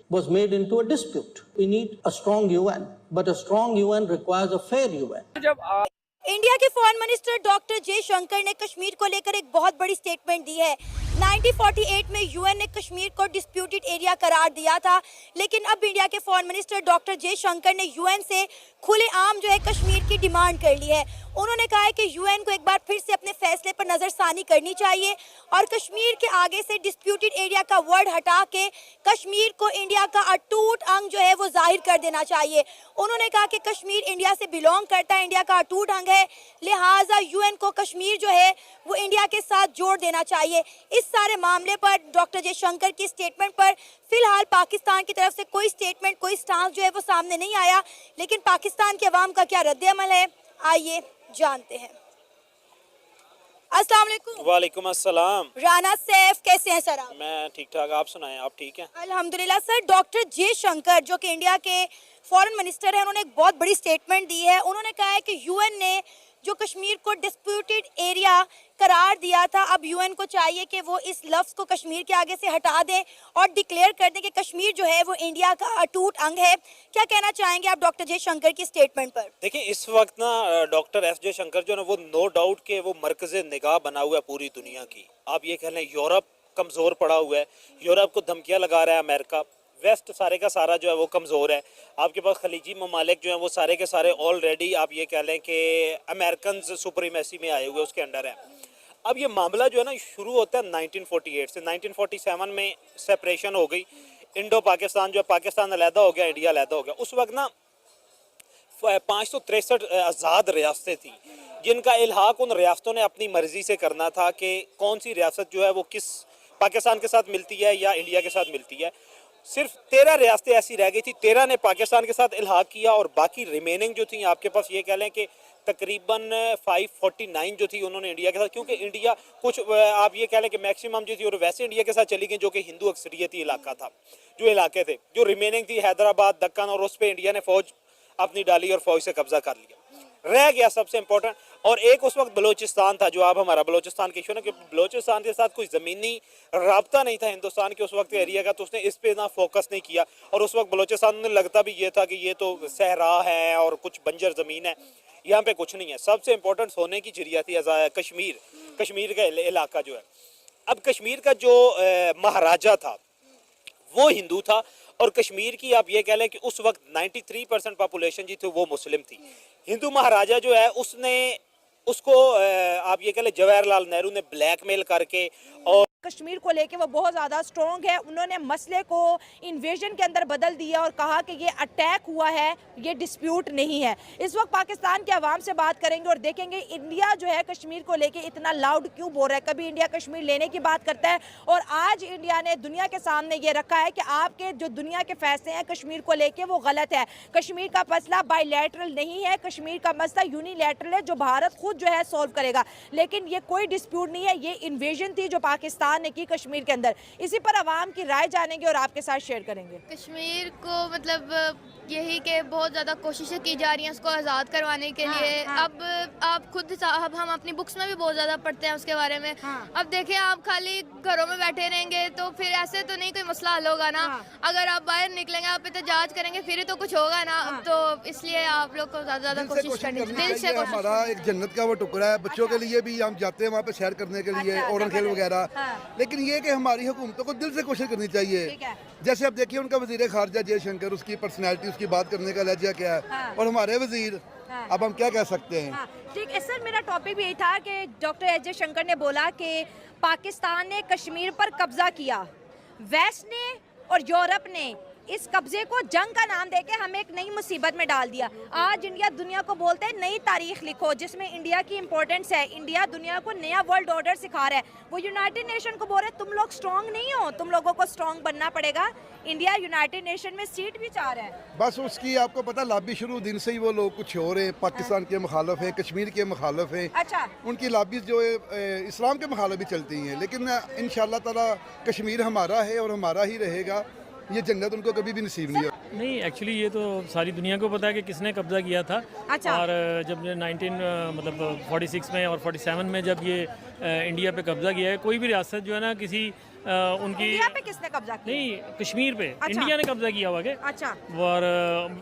was made into a dispute. We need a strong UN, but a strong UN requires a fair UN. India के foreign minister doctor Jaishankar ने कश्मीर को लेकर एक बहुत बड़ी statement दी है। 1948 में यूएन ने कश्मीर को डिस्प्यूटेड एरिया करार दिया था, लेकिन अब इंडिया के फॉरेन मिनिस्टर डॉक्टर जयशंकर ने यूएन से खुलेआम जो है कश्मीर की डिमांड कर ली है। उन्होंने कहा है कि यूएन को एक बार फिर से अपने फैसले पर नजरसानी करनी चाहिए और कश्मीर के आगे से डिस्प्यूटेड एरिया का वर्ड हटा के कश्मीर को इंडिया का अटूट अंग जो है वो जाहिर कर देना चाहिए। उन्होंने कहा कि कश्मीर इंडिया से बिलोंग करता है, इंडिया का अटूट अंग है, लिहाजा यूएन को कश्मीर जो है वो इंडिया के साथ जोड़ देना चाहिए। इस सारे मामले पर डॉक्टर जयशंकर की स्टेटमेंट पर फिलहाल पाकिस्तान की तरफ से कोई स्टेटमेंट, कोई स्टांस जो है वो सामने नहीं आया, लेकिन पाकिस्तान के अवाम का क्या रद्द-ए-अमल है, आइए जानते हैं। अस्सलाम वालेकुम। वालेकुम अस्सलाम। राना सैफ, कैसे हैं सर आप? मैं ठीक ठाक, आप सुनाएं, आप ठीक हैं? अल्हम्दुलिल्लाह। सर, डॉक्टर जयशंकर जो कि इंडिया के फॉरेन मिनिस्टर हैं, उन्होंने एक बहुत बड़ी स्टेटमेंट दी है। उन्होंने कहा है कि यूएन ने जो कश्मीर को डिस्प्यूटेड एरिया करार दिया था, अब यूएन को चाहिए कि वो इस लफ्ज़ को कश्मीर के आगे से हटा दें और डिक्लेयर कर दें कि कश्मीर जो है वो इंडिया का अटूट अंग है। क्या कहना चाहेंगे आप डॉक्टर जयशंकर की स्टेटमेंट पर? देखिए, इस वक्त ना डॉक्टर एस जयशंकर जो है वो नो डाउट के वो मरकज़ निगाह बना हुआ है पूरी दुनिया की। आप ये कह लें यूरोप कमज़ोर पड़ा हुआ है, यूरोप को धमकियाँ लगा रहा है अमेरिका, वेस्ट सारे का सारा जो है वो कमज़ोर है। आपके पास खलीजी ममालिक जो हैं वो सारे के सारे ऑलरेडी आप ये कह लें कि अमेरिकन सुप्रीमेसी में आए हुए उसके अंडर है। अब ये मामला जो है ना शुरू होता है 1948 से। 1947 में सेपरेशन हो गई, इंडो पाकिस्तान जो है, पाकिस्तान अलहदा हो गया, इंडिया अलहदा हो गया। उस वक्त ना 563 आज़ाद रियासतें थी जिनका इल्हाक उन रियासतों ने अपनी मर्ज़ी से करना था कि कौन सी रियासत जो है वो किस पाकिस्तान के साथ मिलती है या इंडिया के साथ मिलती है। सिर्फ 13 रियासतें ऐसी रह गई थी, 13 ने पाकिस्तान के साथ इल्हाक किया और बाकी रिमेनिंग जो थी आपके पास ये कह लें कि तकरीबन 549 जो थी उन्होंने इंडिया के साथ, क्योंकि इंडिया कुछ आप ये कह लें कि मैक्सिमम जो थी और वैसे इंडिया के साथ चली गई जो कि हिंदू अक्सरियती इलाका था। जो इलाके थे जो रिमेनिंग थी हैदराबाद, दक्कन, और उस पर इंडिया ने फ़ौज अपनी डाली और फ़ौज से कब्जा कर लिया। रह गया सबसे इम्पोर्टेंट, और एक उस वक्त बलूचिस्तान था, जो आप हमारा बलूचिस्तान के इशू ना कि बलूचिस्तान के साथ कोई ज़मीनी राब्ता नहीं था हिंदुस्तान के उस वक्त एरिया का, तो उसने इस पे ना फोकस नहीं किया। और उस वक्त बलूचिस्तान में लगता भी ये था कि ये तो सहरा है और कुछ बंजर ज़मीन है, यहाँ पे कुछ नहीं है। सबसे इम्पोर्टेंट सोने की चिड़िया थी कश्मीर, कश्मीर का इलाका जो है। अब कश्मीर का जो महाराजा था वो हिंदू था, और कश्मीर की आप ये कह लें कि उस वक्त 93% पॉपुलेशन जी थी वो मुस्लिम थी। हिंदू महाराजा जो है उसको आप ये कह लें जवाहरलाल नेहरू ने ब्लैकमेल करके और कश्मीर को लेके वो बहुत ज़्यादा स्ट्रॉन्ग है। उन्होंने मसले को इन्वेजन के अंदर बदल दिया और कहा कि ये अटैक हुआ है, ये डिस्प्यूट नहीं है। इस वक्त पाकिस्तान के अवाम से बात करेंगे और देखेंगे इंडिया जो है कश्मीर को लेके इतना लाउड क्यों बोल रहा है। कभी इंडिया कश्मीर लेने की बात करता है और आज इंडिया ने दुनिया के सामने ये रखा है कि आपके जो दुनिया के फैसले हैं कश्मीर को लेके वो गलत है। कश्मीर का मसला बायलैटरल नहीं है, कश्मीर का मसला यूनिलैटरल है जो भारत खुद जो है सॉल्व करेगा। लेकिन ये कोई डिस्प्यूट नहीं है, ये इन्वेजन थी जो पाकिस्तान ने की कश्मीर के अंदर। इसी पर आवाम की राय जानेंगे और आपके साथ शेयर करेंगे। कश्मीर को मतलब यही कि बहुत ज़्यादा कोशिशें की जा रही हैं उसको आज़ाद करवाने के लिए। अब आप खुद साहब हम अपनी बुक्स में भी बहुत ज़्यादा पढ़ते हैं उसके बारे में। अब देखें, आप खाली घरों में बैठे रहेंगे तो फिर ऐसे तो नहीं कोई मसला हल होगा ना। अगर आप बाहर निकलेंगे, आप एहतजाज करेंगे, फिर तो कुछ होगा ना। तो इसलिए आप लोग को ज़्यादा कोशिश करनी चाहिए। हमारा एक जन्नत का वो टुकड़ा है, बच्चों के लिए भी हम जाते हैं वहाँ पे सैर करने के लिए, ओरन खेल वगैरह। लेकिन ये कि हमारी हुकूमतों को दिल से कोशिश करनी चाहिए। जैसे अब देखिए उनका वजीर खारजा जयशंकर, उसकी पर्सनैलिटी, उसकी बात करने का लहजा क्या है, और हमारे वजीर, अब हम क्या कह सकते हैं। ठीक है सर, मेरा टॉपिक भी यही था कि डॉक्टर एस जयशंकर ने बोला कि पाकिस्तान ने कश्मीर पर कब्जा किया, वेस्ट ने और यूरोप ने इस कब्जे को जंग का नाम देके हमें एक नई मुसीबत में डाल दिया। आज इंडिया दुनिया को बोलते हैं नई तारीख लिखो जिसमें इंडिया की इंपॉर्टेंस है। इंडिया दुनिया को नया वर्ल्ड ऑर्डर सिखा रहा है। वो यूनाइटेड नेशन को बोल रहे तुम लोग स्ट्रांग नहीं हो, तुम लोगों को स्ट्रांग बनना पड़ेगा। इंडिया यूनाइटेड नेशन में सीट भी चाह रहा है। बस उसकी आपको पता लॉबी शुरू दिन से ही वो लोग कुछ हो रहे हैं, पाकिस्तान के मुखालफ है, कश्मीर के मुखालफ है। अच्छा, उनकी लॉबीज जो है इस्लाम के मुखालफ भी चलती हैं। लेकिन इंशाल्लाह ताला कश्मीर हमारा है और हमारा ही रहेगा। ये जन्नत उनको कभी भी नसीब नहीं हो। नहीं, एक्चुअली ये तो सारी दुनिया को पता है कि किसने कब्जा किया था। अच्छा। और जब 46 में और 47 में जब ये इंडिया पे कब्जा किया है, कोई भी रियासत जो है ना किसी उनकी इंडिया पे किसने कब्जा किया? नहीं, कश्मीर पे अच्छा। इंडिया ने कब्जा किया हुआ के। अच्छा, और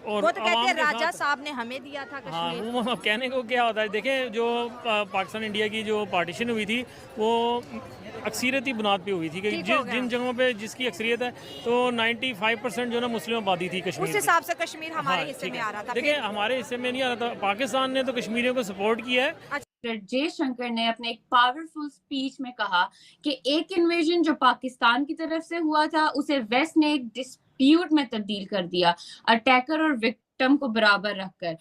वो तो कहते अवाम हैं के राजा साथ- साहब ने हमें दिया था हाँ, कश्मीर। वो अब कहने को क्या होता है, देखें जो पाकिस्तान इंडिया की जो पार्टीशन हुई थी वो अक्सरियती बुनियाद पे हुई थी कि ठीक हो गया। जिन जगहों पे जिसकी अक्सरियत है तो 95% जो ना मुस्लिम आबादी थी कश्मीर उस की। हिसाब से कश्मीर हमारे हाँ, हिस्से ठीक में है। आ रहा था। देखिए फिर- हमारे हिस्से में नहीं आ रहा था, पाकिस्तान ने तो कश्मीरियों को सपोर्ट किया है। डॉक्टर जयशंकर ने अपने एक पावरफुल स्पीच में कहा कि एक इन्वेजन जो पाकिस्तान की तरफ से हुआ था उसे वेस्ट ने एक डिस्प्यूट में तब्दील कर दिया, अटैकर और विक्टिम को बराबर रखकर।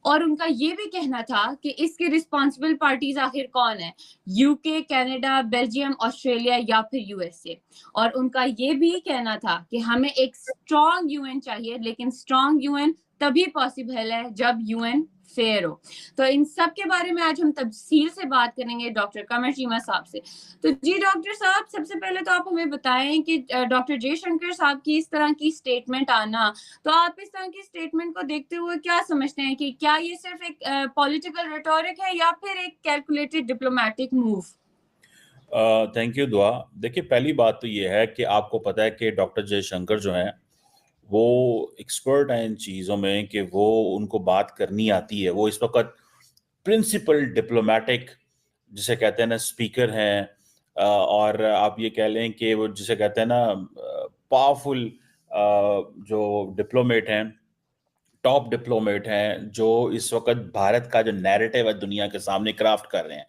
और उनका ये भी कहना था कि इसके रिस्पॉन्सिबल पार्टीज आखिर कौन है, यूके, कनाडा, बेल्जियम, ऑस्ट्रेलिया या फिर यूएसए। और उनका ये भी कहना था कि हमें एक स्ट्रॉन्ग यूएन चाहिए, लेकिन स्ट्रॉन्ग यूएन तभी पॉसिबल है जब यूएन फेयर हो। तो इन सब के बारे में आज हम तफसील से बात करेंगे डॉक्टर कमर चीमा साहब से। तो जी डॉक्टर साहब, सबसे पहले तो आप हमें बताएं कि डॉक्टर जयशंकर साहब की इस तरह की स्टेटमेंट आना, तो आप इस तरह की स्टेटमेंट को देखते हुए क्या समझते हैं कि क्या ये सिर्फ एक पॉलिटिकल रेटोरिक है या फिर एक calculated diplomatic move? Thank you दुआ। देखिए, पहली बात तो ये है कि आपको पता है कि डॉक्टर जयशंकर जो हैं वो एक्सपर्ट हैं इन चीज़ों में कि वो उनको बात करनी आती है। वो इस वक्त प्रिंसिपल डिप्लोमेटिक जिसे कहते हैं ना स्पीकर हैं, और आप ये कह लें कि वो जिसे कहते हैं ना पावरफुल जो डिप्लोमेट हैं, टॉप डिप्लोमेट हैं, जो इस वक्त भारत का जो नैरेटिव है दुनिया के सामने क्राफ्ट कर रहे हैं।